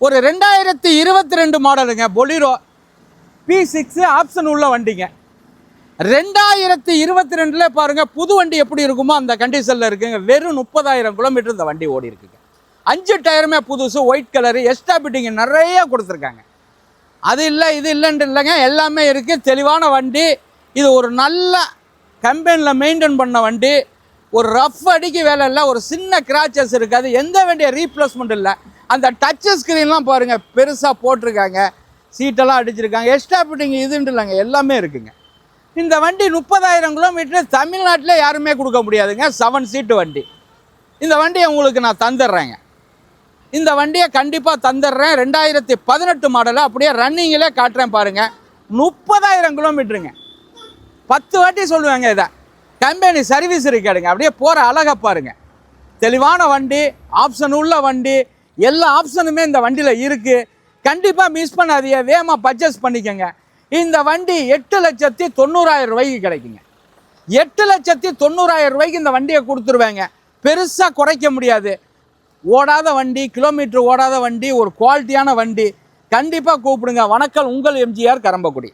ஒரு 2022 மாடலுங்க Bolero P6 option உள்ள வண்டிங்க. 2022 பாருங்கள் புது வண்டி எப்படி இருக்குமோ அந்த கண்டிஷனில் இருக்குங்க. வெறும் 30,000 கிலோமீட்டர் இந்த வண்டி ஓடி இருக்குங்க. 5 டயருமே புதுசு, ஒயிட் கலரு, எக்ஸ்ட்ரா பிட்டிங்க நிறைய கொடுத்துருக்காங்க. அது இல்லை இது இல்லைன்ட்டு இல்லைங்க, எல்லாமே இருக்குது. தெளிவான வண்டி. இது ஒரு நல்ல கம்பெனியில் மெயின்டைன் பண்ண வண்டி. ஒரு ரஃப் அடிக்க வேலை இல்லை, ஒரு சின்ன கிராச்சஸ் இருக்காது, எந்த வண்டியை ரீப்ளேஸ்மெண்ட் இல்லை. அந்த டச்சு ஸ்க்ரீன்லாம் பாருங்கள் பெருசாக போட்டிருக்காங்க, சீட்டெல்லாம் அடிச்சிருக்காங்க, எக்ஸ்ட்ரா பிட்டிங் இதுன்ட்டு இல்லைங்க, எல்லாமே இருக்குங்க. இந்த வண்டி 30,000 கிலோமீட்டர் தமிழ்நாட்டில் யாருமே கொடுக்க முடியாதுங்க. 7 சீட்டு வண்டி. இந்த வண்டியை உங்களுக்கு நான் தந்துடுறேங்க. இந்த வண்டியை கண்டிப்பாக தந்துடுறேன். 2018 மாடலு, அப்படியே ரன்னிங்கிலே காட்டுறேன் பாருங்கள். 30,000 கிலோமீட்டருங்க. 10 வாட்டி சொல்லுவாங்க இதை. கம்பெனி சர்வீஸ் இருக்காடுங்க. அப்படியே போகிற அழகை பாருங்கள். தெளிவான வண்டி, ஆப்ஷன் உள்ள வண்டி, எல்லா ஆப்ஷனுமே இந்த வண்டியில் இருக்குது. கண்டிப்பாக மிஸ் பண்ணாதீங்க, வேகமாக பர்ச்சேஸ் பண்ணிக்கோங்க. இந்த வண்டி 8,90,000 ரூபாய்க்கு கிடைக்குங்க. 8,90,000 ரூபாய்க்கு இந்த வண்டியை கொடுத்துருவாங்க. பெருசாக குறைக்க முடியாது. ஓடாத வண்டி, கிலோமீட்டர் ஓடாத வண்டி, ஒரு குவாலிட்டியான வண்டி. கண்டிப்பாக கூப்பிடுங்க. வணக்கம், உங்கள் எம்ஜிஆர் கரம்பக்குடி.